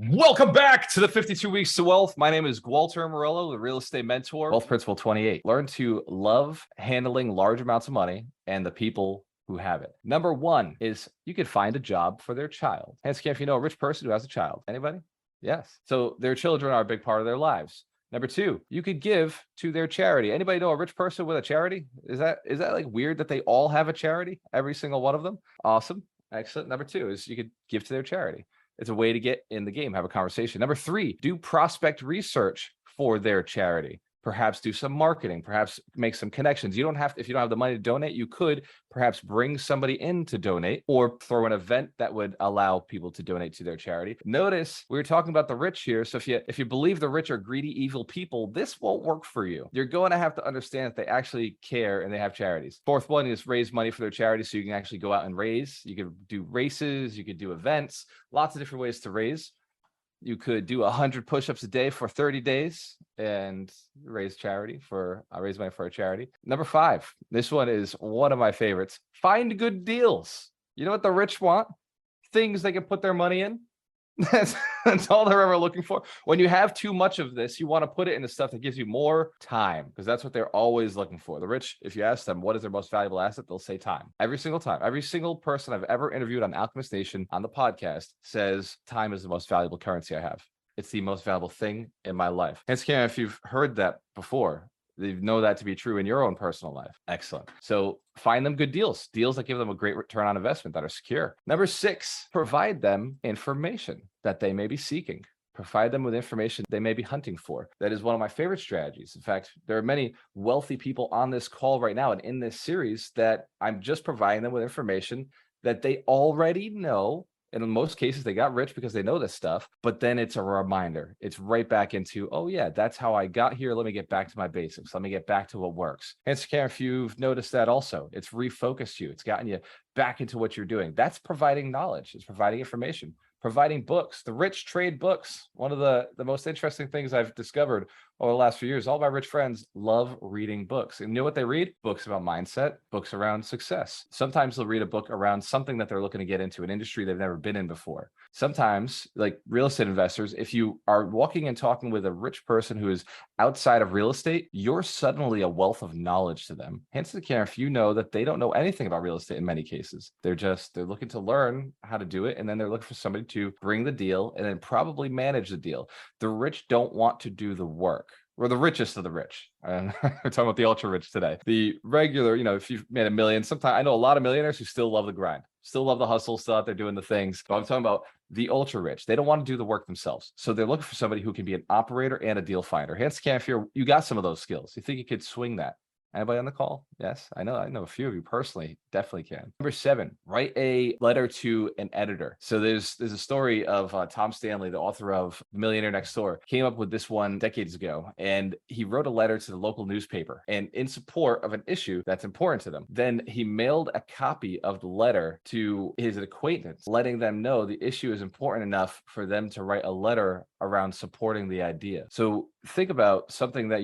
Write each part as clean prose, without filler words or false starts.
Welcome back to the 52 Weeks to Wealth. My name is Walter Morello, the real estate mentor. Wealth Principle 28. Learn to love handling large amounts of money and the people who have it. Number one is you could find a job for their child. Hands can if you know a rich person who has a child. Anybody? Yes. So their children are a big part of their lives. Number two, you could give to their charity. Anybody know a rich person with a charity? Is that like weird that they all have a charity? Every single one of them? Awesome. Excellent. Number two is you could give to their charity. It's a way to get in the game, have a conversation. Number three, do prospect research for their charity. Perhaps do some marketing, perhaps make some connections. You don't have to, if you don't have the money to donate, you could perhaps bring somebody in to donate or throw an event that would allow people to donate to their charity. Notice we were talking about the rich here. So if you believe the rich are greedy, evil people, this won't work for you. You're going to have to understand that they actually care and they have charities. Fourth one is raise money for their charity so you can actually go out and raise. You could do races, you could do events, lots of different ways to raise. You could do 100 push-ups a day for 30 days and raise money for a charity. Number five, this one is one of my favorites. Find good deals. You know what the rich want? Things they can put their money in. That's all they're ever looking for. When you have too much of this, you want to put it into stuff that gives you more time, because that's what they're always looking for. The rich, if you ask them what is their most valuable asset, they'll say time. Every single time. Every single person I've ever interviewed on Alchemist Nation on the podcast says time is the most valuable currency I have. It's the most valuable thing in my life. Hence, Karen, if you've heard that before, you know that to be true in your own personal life. Excellent. So find them good deals that give them a great return on investment, that are secure. Number six, provide them information that they may be seeking. Provide them with information they may be hunting for. That is one of my favorite strategies. In fact, there are many wealthy people on this call right now and in this series that I'm just providing them with information that they already know. And in most cases, they got rich because they know this stuff, but then it's a reminder. It's right back into, oh yeah, that's how I got here. Let me get back to my basics. Let me get back to what works. And Karen, if you've noticed that also, it's refocused you. It's gotten you back into what you're doing. That's providing knowledge. It's providing information, providing books. The rich trade books. One of the most interesting things I've discovered over the last few years, all my rich friends love reading books. And you know what they read? Books about mindset, books around success. Sometimes they'll read a book around something that they're looking to get into, an industry they've never been in before. Sometimes, like real estate investors, if you are walking and talking with a rich person who is outside of real estate, you're suddenly a wealth of knowledge to them. Hence the care if you know that they don't know anything about real estate in many cases. They're looking to learn how to do it, and then they're looking for somebody to bring the deal and then probably manage the deal. The rich don't want to do the work. We're the richest of the rich. And we're talking about the ultra rich today. The regular, if you've made $1 million, sometimes I know a lot of millionaires who still love the grind, still love the hustle, still out there doing the things. But I'm talking about the ultra rich. They don't want to do the work themselves. So they're looking for somebody who can be an operator and a deal finder. Hence, Cam, if you got some of those skills, you think you could swing that? Anybody on the call? Yes, I know a few of you personally definitely can. Number seven, write a letter to an editor. So there's a story of Tom Stanley, the author of Millionaire Next Door, came up with this one decades ago, and he wrote a letter to the local newspaper and in support of an issue that's important to them. Then he mailed a copy of the letter to his acquaintance, letting them know the issue is important enough for them to write a letter around supporting the idea. So think about something that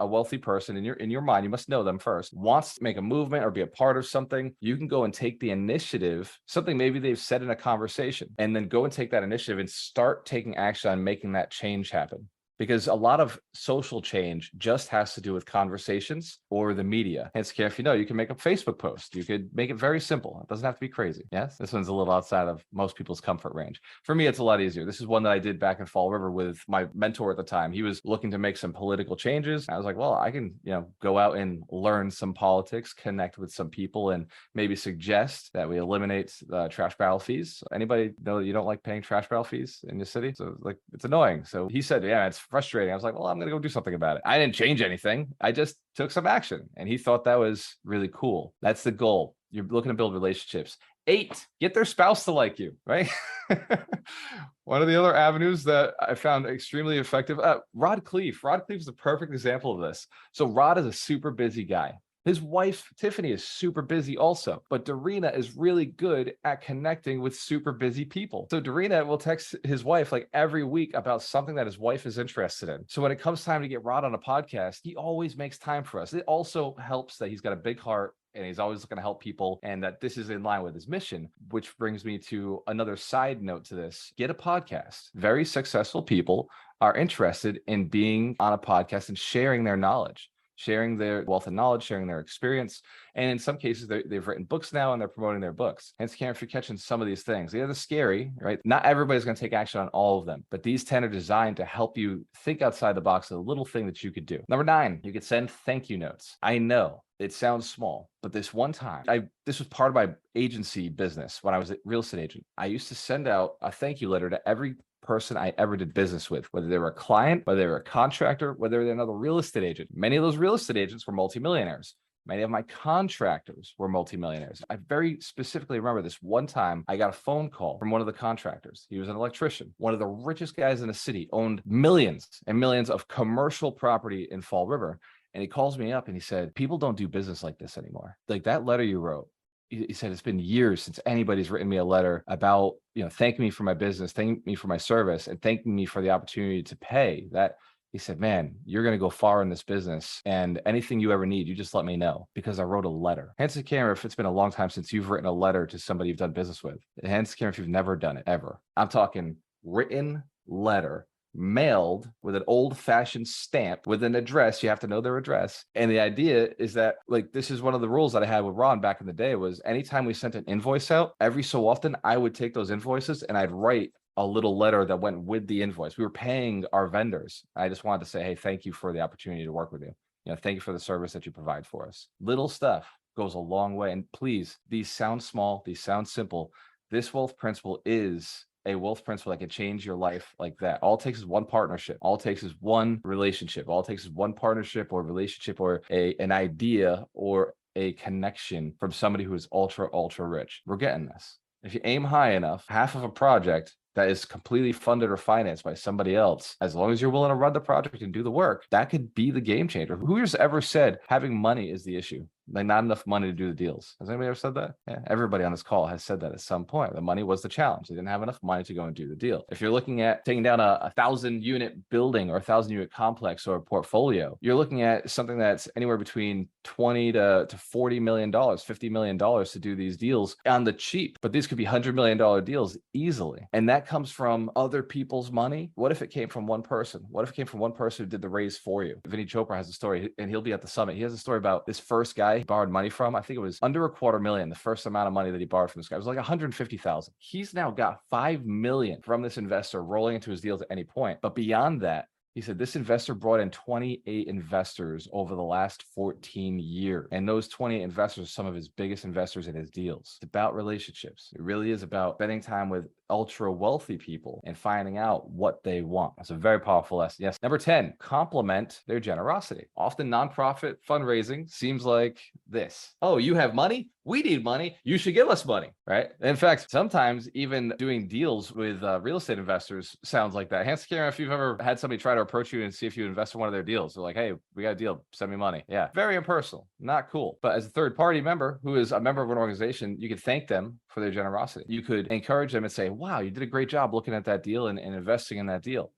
a wealthy person in your mind, you must know them first, wants to make a movement or be a part of something. You can go and take the initiative, something maybe they've said in a conversation, and then go and take that initiative and start taking action on making that change happen. Because a lot of social change just has to do with conversations or the media. Hence, if you can make a Facebook post. You could make it very simple. It doesn't have to be crazy. Yes, this one's a little outside of most people's comfort range. For me, it's a lot easier. This is one that I did back in Fall River with my mentor at the time. He was looking to make some political changes. I was like, well, I can, go out and learn some politics, connect with some people, and maybe suggest that we eliminate the trash barrel fees. Anybody know that you don't like paying trash barrel fees in your city? So it's annoying. So he said, yeah, it's frustrating. I was like, well, I'm going to go do something about it. I didn't change anything. I just took some action. And he thought that was really cool. That's the goal. You're looking to build relationships. 8, get their spouse to like you, right? One of the other avenues that I found extremely effective, Rod Cleef. Rod Cleef is a perfect example of this. So Rod is a super busy guy. His wife, Tiffany, is super busy also, but Dorina is really good at connecting with super busy people. So Dorina will text his wife like every week about something that his wife is interested in. So when it comes time to get Rod on a podcast, he always makes time for us. It also helps that he's got a big heart and he's always looking to help people, and that this is in line with his mission, which brings me to another side note to this. Get a podcast. Very successful people are interested in being on a podcast and sharing their knowledge, sharing their wealth of knowledge, sharing their experience. And in some cases, they've written books now and they're promoting their books. Hence, Karen, if you're catching some of these things, they're scary, right? Not everybody's going to take action on all of them, but these 10 are designed to help you think outside the box of a little thing that you could do. Number 9, you could send thank you notes. I know it sounds small, but this one time, this was part of my agency business when I was a real estate agent. I used to send out a thank you letter to every person I ever did business with, whether they were a client, whether they were a contractor, whether they're another real estate agent. Many of those real estate agents were multimillionaires. Many of my contractors were multimillionaires. I very specifically remember this one time I got a phone call from one of the contractors. He was an electrician, one of the richest guys in the city, owned millions and millions of commercial property in Fall River. And he calls me up and he said, people don't do business like this anymore. Like that letter you wrote, he said, it's been years since anybody's written me a letter about, thanking me for my business, thanking me for my service, and thanking me for the opportunity to pay. That he said, man, you're going to go far in this business, and anything you ever need, you just let me know, because I wrote a letter. Hence the camera, if it's been a long time since you've written a letter to somebody you've done business with. Hence the camera, if you've never done it ever. I'm talking written letter, mailed with an old-fashioned stamp with an address. You have to know their address. And the idea is that, like, this is one of the rules that I had with Ron back in the day, was anytime we sent an invoice out, every so often I would take those invoices and I'd write a little letter that went with the invoice. We were paying our vendors. I just wanted to say, hey, thank you for the opportunity to work with you. Thank you for the service that you provide for us. Little stuff goes a long way. And please, these sound small, these sound simple. This wealth principle is a wealth principle that can change your life like that. All it takes is one partnership. All it takes is one relationship. All it takes is one partnership or relationship or an idea or a connection from somebody who is ultra, ultra rich. We're getting this. If you aim high enough, half of a project that is completely funded or financed by somebody else, as long as you're willing to run the project and do the work, that could be the game changer. Who's ever said having money is the issue? Like, not enough money to do the deals. Has anybody ever said that? Yeah, everybody on this call has said that at some point. The money was the challenge. They didn't have enough money to go and do the deal. If you're looking at taking down a 1,000-unit building or a 1,000-unit complex or a portfolio, you're looking at something that's anywhere between $20 to $40 million, $50 million to do these deals on the cheap. But these could be $100 million deals easily. And that comes from other people's money. What if it came from one person? What if it came from one person who did the raise for you? Vinny Chopra has a story, and he'll be at the summit. He has a story about this first guy he borrowed money from. I think it was under $250,000. The first amount of money that he borrowed from this guy was like $150,000. He's now got $5 million from this investor rolling into his deals at any point. But beyond that, he said this investor brought in 28 investors over the last 14 years. And those 28 investors are some of his biggest investors in his deals. It's about relationships. It really is about spending time with ultra wealthy people and finding out what they want. That's a very powerful lesson. Yes. Number 10, complement their generosity. Often nonprofit fundraising seems like this. Oh, you have money? We need money. You should give us money, right? In fact, sometimes even doing deals with real estate investors sounds like that. Hands Karen, if you've ever had somebody try to approach you and see if you invest in one of their deals, they're like, hey, we got a deal, send me money. Yeah, very impersonal, not cool. But as a third party member who is a member of an organization, you could thank them for their generosity. You could encourage them and say, wow, you did a great job looking at that deal and investing in that deal.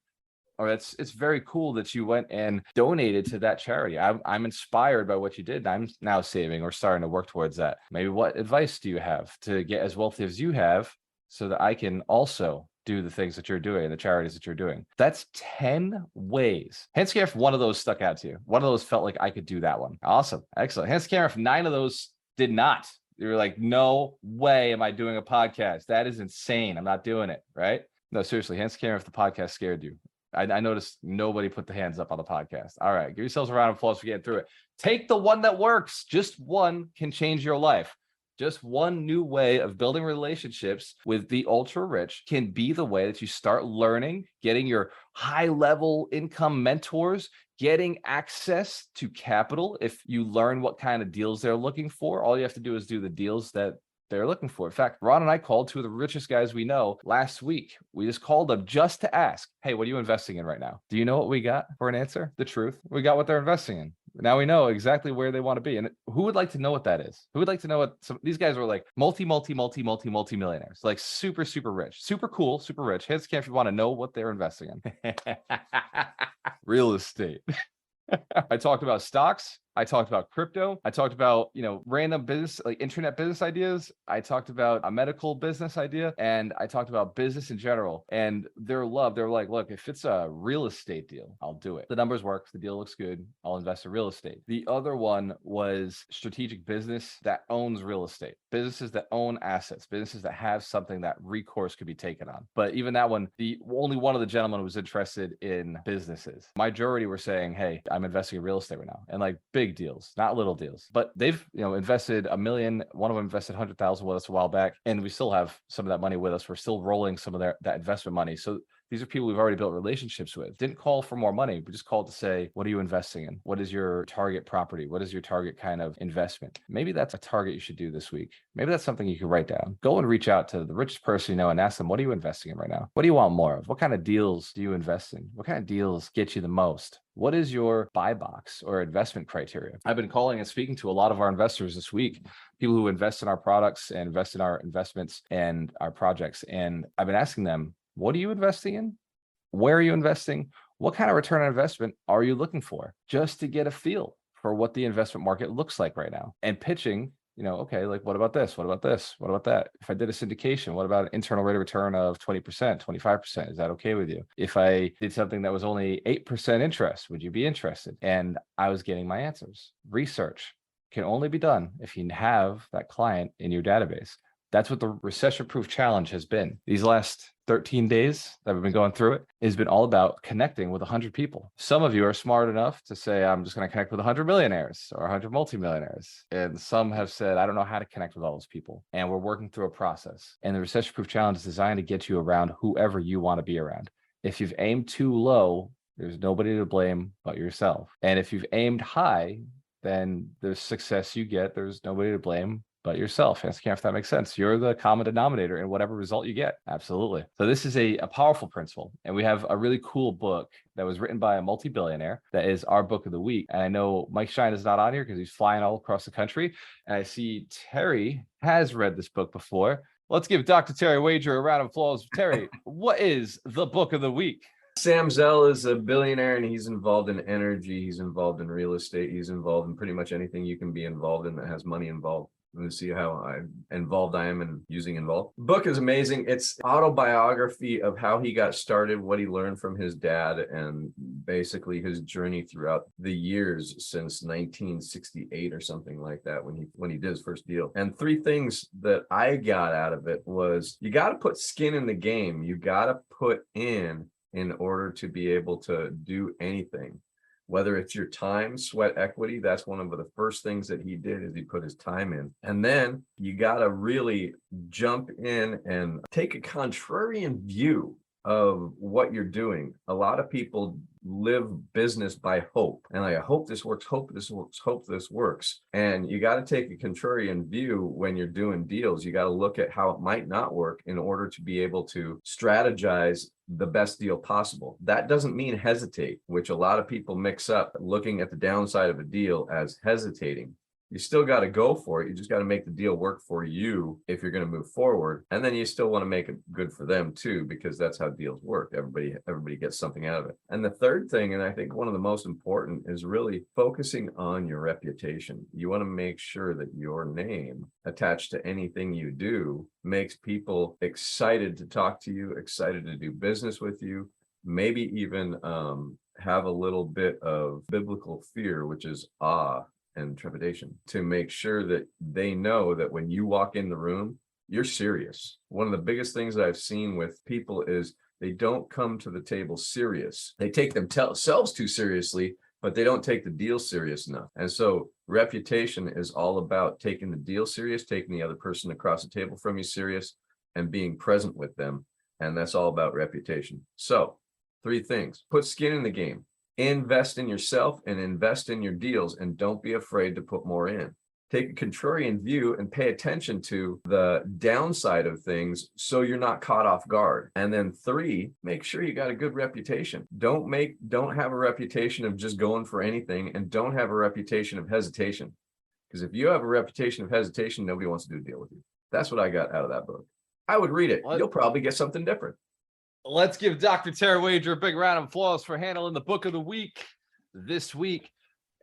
Or it's very cool that you went and donated to that charity. I'm inspired by what you did. I'm now saving or starting to work towards that. Maybe what advice do you have to get as wealthy as you have so that I can also do the things that you're doing, the charities that you're doing? That's 10 ways. Hence, if one of those stuck out to you, one of those felt like I could do that one. Awesome. Excellent. Hence, if 9 of those did not, you were like, no way am I doing a podcast. That is insane. I'm not doing it. Right? No, seriously. Hence, if the podcast scared you. I noticed nobody put the hands up on the podcast. All right. Give yourselves a round of applause for getting through it. Take the one that works. Just one can change your life. Just one new way of building relationships with the ultra rich can be the way that you start learning, getting your high level income mentors, getting access to capital. If you learn what kind of deals they're looking for, all you have to do is do the deals that they're looking for. In fact, Ron and I called 2 of the richest guys we know last week. We just called them just to ask, hey, what are you investing in right now? Do you know what we got for an answer? The truth. We got what they're investing in. Now we know exactly where they want to be. And who would like to know what that is? Who would like to know what these guys were like? Multi-millionaires, like super, super rich, super cool, super rich. Hands can if you want to know what they're investing in. Real estate. I talked about stocks. I talked about crypto. I talked about, random business, like internet business ideas. I talked about a medical business idea, and I talked about business in general. And they're like, look, if it's a real estate deal, I'll do it. The numbers work. The deal looks good. I'll invest in real estate. The other one was strategic business that owns real estate, businesses that own assets, businesses that have something that recourse could be taken on. But even that one, the only one of the gentlemen was interested in businesses. Majority were saying, hey, I'm investing in real estate right now, and like big deals, not little deals. But they've invested $1 million. One of them invested 100,000 with us a while back, and we still have some of that money with us. We're still rolling some of that investment money. So these are people we've already built relationships with. Didn't call for more money, but just called to say, what are you investing in? What is your target property? What is your target kind of investment? Maybe that's a target you should do this week. Maybe that's something you can write down. Go and reach out to the richest person you know and ask them, what are you investing in right now? What do you want more of? What kind of deals do you invest in? What kind of deals get you the most? What is your buy box or investment criteria? I've been calling and speaking to a lot of our investors this week, people who invest in our products and invest in our investments and our projects. And I've been asking them, what are you investing in? Where are you investing? What kind of return on investment are you looking for? Just to get a feel for what the investment market looks like right now. And pitching, okay, like what about this? What about this? What about that? If I did a syndication, what about an internal rate of return of 20%, 25%? Is that okay with you? If I did something that was only 8% interest, would you be interested? And I was getting my answers. Research can only be done if you have that client in your database. That's what the Recession-Proof Challenge has been. These last 13 days that we've been going through it has been all about connecting with 100 people. Some of you are smart enough to say, I'm just going to connect with 100 millionaires or 100 multimillionaires. And some have said, I don't know how to connect with all those people. And we're working through a process. And the Recession-Proof Challenge is designed to get you around whoever you want to be around. If you've aimed too low, there's nobody to blame but yourself. And if you've aimed high, then the success you get, there's nobody to blame but yourself. Ask if that makes sense. You're the common denominator in whatever result you get. Absolutely. So this is a powerful principle. And we have a really cool book that was written by a multi-billionaire that is our book of the week. And I know Mike Shine is not on here because he's flying all across the country. And I see Terry has read this book before. Let's give Dr. Terry Wager a round of applause. Terry, what is the book of the week? Sam Zell is a billionaire, and he's involved in energy. He's involved in real estate. He's involved in pretty much anything you can be involved in that has money involved. And see how involved I am in using involved. The book is amazing. It's autobiography of how he got started, what he learned from his dad, and basically his journey throughout the years since 1968 or something like that when he did his first deal. And three things that I got out of it was you got to put skin in the game. You got to put in order to be able to do anything. Whether it's your time, sweat equity, that's one of the first things that he did is he put his time in. And then you got to really jump in and take a contrarian view of what you're doing. A lot of people live business by hope. And I hope this works, hope this works, hope this works. And you got to take a contrarian view when you're doing deals. You got to look at how it might not work in order to be able to strategize the best deal possible. That doesn't mean hesitate, which a lot of people mix up looking at the downside of a deal as hesitating. You still got to go for it. You just got to make the deal work for you if you're going to move forward. And then you still want to make it good for them too, because that's how deals work. Everybody gets something out of it. And the third thing, and I think one of the most important, is really focusing on your reputation. You want to make sure that your name attached to anything you do makes people excited to talk to you, excited to do business with you, maybe even have a little bit of biblical fear, which is awe and trepidation, to make sure that they know that when you walk in the room, you're serious. One of the biggest things that I've seen with people is they don't come to the table serious. They take themselves too seriously, but they don't take the deal serious enough. And so reputation is all about taking the deal serious, taking the other person across the table from you serious, and being present with them. And that's all about reputation. So 3 things: put skin in the game. Invest in yourself and invest in your deals, and don't be afraid to put more in. Take a contrarian view and pay attention to the downside of things so you're not caught off guard. And then 3, make sure you got a good reputation. Don't have a reputation of just going for anything, and don't have a reputation of hesitation. Because if you have a reputation of hesitation, nobody wants to do a deal with you. That's what I got out of that book. I would read it. You'll probably get something different. Let's give Dr. Terry Wager a big round of applause for handling the book of the week this week.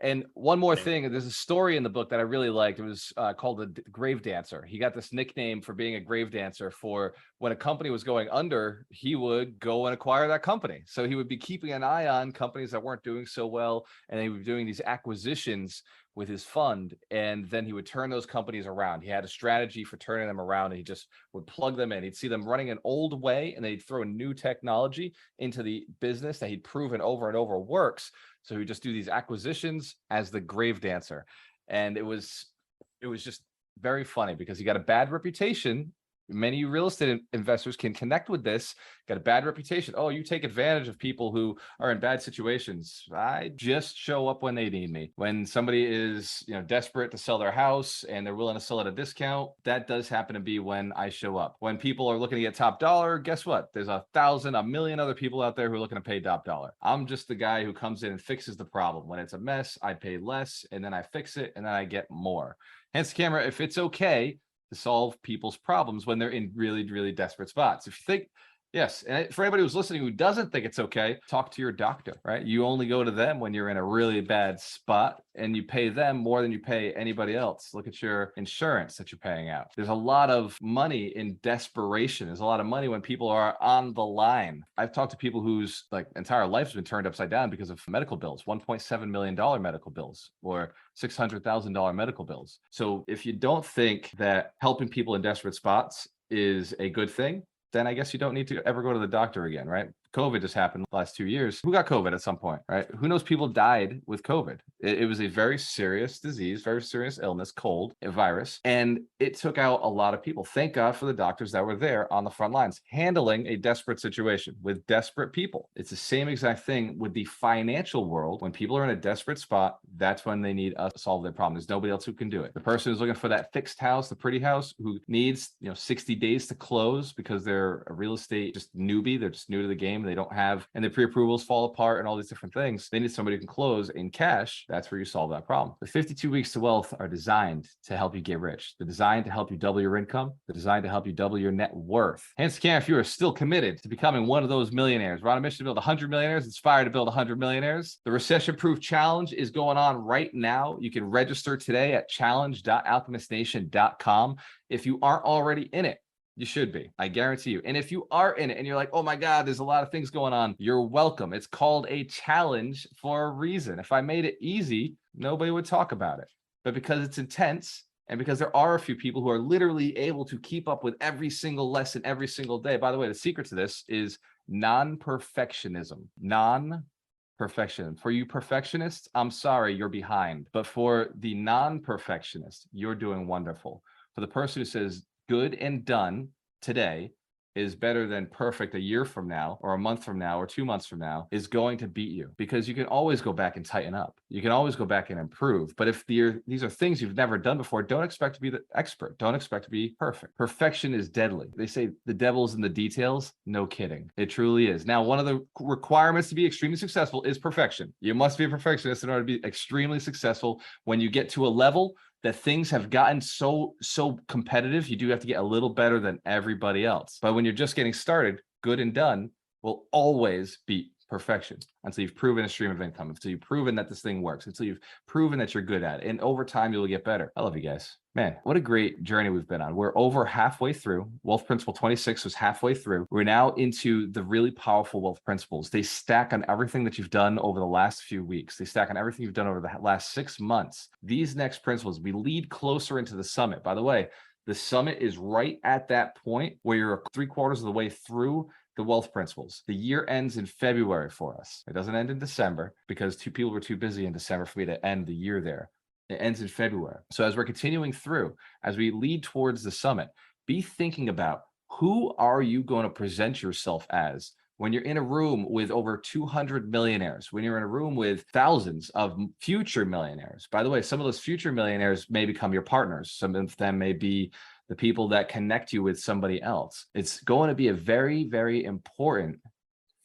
And one more thing, there's a story in the book that I really liked. It was called The Grave Dancer. He got this nickname for being a grave dancer for when a company was going under, he would go and acquire that company. So he would be keeping an eye on companies that weren't doing so well, and he would be doing these acquisitions with his fund, and then he would turn those companies around. He had a strategy for turning them around, and he just would plug them in. He'd see them running an old way, and they'd throw new technology into the business that he'd proven over and over works. So he would just do these acquisitions as the grave dancer. And it was just very funny because he got a bad reputation. Many real estate investors can connect with this. Got a bad reputation. Oh, you take advantage of people who are in bad situations. I just show up when they need me. When somebody is, desperate to sell their house and they're willing to sell at a discount, that does happen to be when I show up. When people are looking to get top dollar, guess what? There's 1,000, a million other people out there who are looking to pay top dollar. I'm just the guy who comes in and fixes the problem. When it's a mess, I pay less, and then I fix it, and then I get more. Hence the camera, if it's okay to solve people's problems when they're in really, really desperate spots. If you think, yes, and for anybody who's listening who doesn't think it's okay, talk to your doctor, right? You only go to them when you're in a really bad spot, and you pay them more than you pay anybody else. Look at your insurance that you're paying out. There's a lot of money in desperation. There's a lot of money when people are on the line. I've talked to people whose entire life has been turned upside down because of medical bills, $1.7 million medical bills, or $600,000 medical bills. So if you don't think that helping people in desperate spots is a good thing, then I guess you don't need to ever go to the doctor again, right? COVID just happened the last 2 years. Who got COVID at some point, right? Who knows people died with COVID? It was a very serious disease, very serious illness, cold, a virus, and it took out a lot of people. Thank God for the doctors that were there on the front lines, handling a desperate situation with desperate people. It's the same exact thing with the financial world. When people are in a desperate spot, that's when they need us to solve their problem. There's nobody else who can do it. The person who's looking for that fixed house, the pretty house, who needs 60 days to close because they're a real estate just newbie, they're just new to the game, they don't have, and the pre-approvals fall apart and all these different things. They need somebody who can close in cash. That's where you solve that problem. The 52 weeks to wealth are designed to help you get rich. They're designed to help you double your income. They're designed to help you double your net worth. Hence, if you are still committed to becoming one of those millionaires, we're on a mission to build 100 millionaires, inspired to build 100 millionaires. The Recession-Proof Challenge is going on right now. You can register today at challenge.alchemistnation.com. If you aren't already in it, you should be. I guarantee you. And if you are in it and you're like, oh my God, there's a lot of things going on, you're welcome. It's called a challenge for a reason. If I made it easy, nobody would talk about it. But because it's intense, and because there are a few people who are literally able to keep up with every single lesson every single day. By the way, the secret to this is non-perfectionism. For you perfectionists, I'm sorry, you're behind. But for the non-perfectionist, you're doing wonderful. For the person who says, good and done today is better than perfect a year from now, or a month from now, or 2 months from now, is going to beat you, because you can always go back and tighten up. You can always go back and improve. But if these are things you've never done before, don't expect to be the expert. Don't expect to be perfect. Perfection is deadly. They say the devil's in the details. No kidding. It truly is. Now, one of the requirements to be extremely successful is perfection. You must be a perfectionist in order to be extremely successful. When you get to a level that things have gotten so competitive, you do have to get a little better than everybody else. But when you're just getting started, good and done will always beat perfection until you've proven a stream of income, until you've proven that this thing works, until you've proven that you're good at it. And over time, you'll get better. I love you guys. Man, what a great journey we've been on. We're over halfway through. Wealth Principle 26 was halfway through. We're now into the really powerful wealth principles. They stack on everything that you've done over the last few weeks. They stack on everything you've done over the last 6 months. These next principles, we lead closer into the summit. By the way, the summit is right at that point where you're 3/4 of the way through the wealth principles. The year ends in February for us. It doesn't end in December because two people were too busy in December for me to end the year there. It ends in February. So as we're continuing through, as we lead towards the summit, be thinking about, who are you going to present yourself as when you're in a room with over 200 millionaires, when you're in a room with thousands of future millionaires. By the way, some of those future millionaires may become your partners. Some of them may be the people that connect you with somebody else. It's going to be a very, very important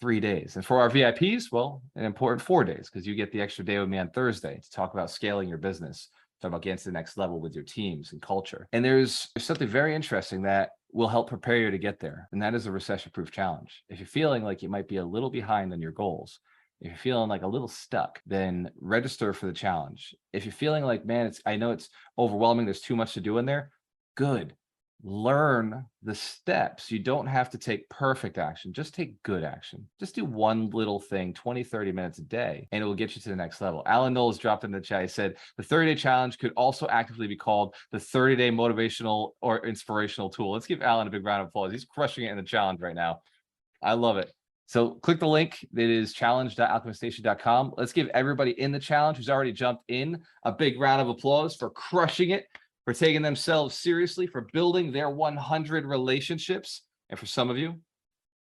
3 days. And for our VIPs, well, an important 4 days, because you get the extra day with me on Thursday to talk about scaling your business, talk about getting to the next level with your teams and culture. And there's something very interesting that will help prepare you to get there. And that is a recession-proof challenge. If you're feeling like you might be a little behind on your goals, If you're feeling like a little stuck, then register for the challenge. If you're feeling like, man, I know it's overwhelming, there's too much to do in there, good. Learn the steps. You don't have to take perfect action. Just take good action. Just do one little thing 20, 30 minutes a day, and it will get you to the next level. Alan Knowles dropped in the chat. He said, the 30-day challenge could also actively be called the 30-day motivational or inspirational tool. Let's give Alan a big round of applause. He's crushing it in the challenge right now. I love it. So click the link. It is challenge.alchemiststation.com. Let's give everybody in the challenge who's already jumped in a big round of applause for crushing it, for taking themselves seriously, for building their 100 relationships. And for some of you,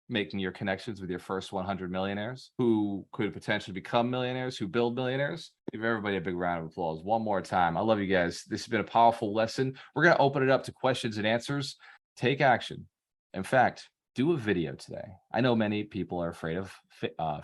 making your connections with your first 100 millionaires who could potentially become millionaires, who build millionaires. Give everybody a big round of applause one more time. I love you guys. This has been a powerful lesson. We're going to open it up to questions and answers. Take action. In fact, do a video today. I know many people are afraid of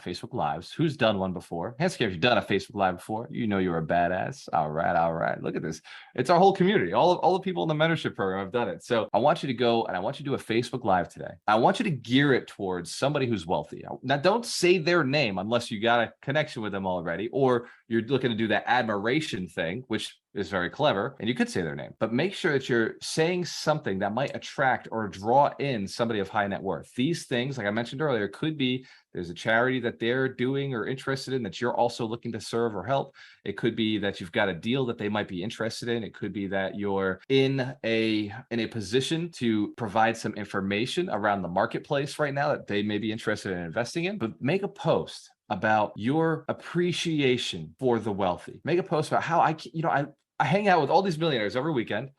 Facebook Lives. Who's done one before? Hands up if you've done a Facebook Live before. You know you're a badass. All right, all right. Look at this. It's our whole community. All the people in the mentorship program have done it. So I want you to go and I want you to do a Facebook Live today. I want you to gear it towards somebody who's wealthy. Now, don't say their name unless you got a connection with them already, or you're looking to do that admiration thing, which is very clever, and you could say their name, but make sure that you're saying something that might attract or draw in somebody of high net worth. These things, like I mentioned earlier, could be there's a charity that they're doing or interested in that you're also looking to serve or help. It could be that you've got a deal that they might be interested in. It could be that you're in a position to provide some information around the marketplace right now that they may be interested in investing in. But make a post about your appreciation for the wealthy. Make a post about how I hang out with all these millionaires every weekend,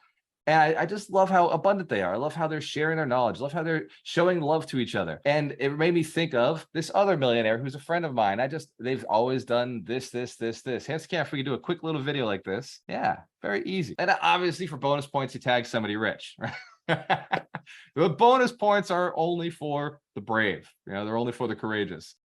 and I just love how abundant they are. I love how they're sharing their knowledge. I love how they're showing love to each other. And it made me think of this other millionaire who's a friend of mine. They've always done this. Hands can if we could do a quick little video like this. Yeah, very easy. And obviously for bonus points, you tag somebody rich, right? The bonus points are only for the brave. They're only for the courageous.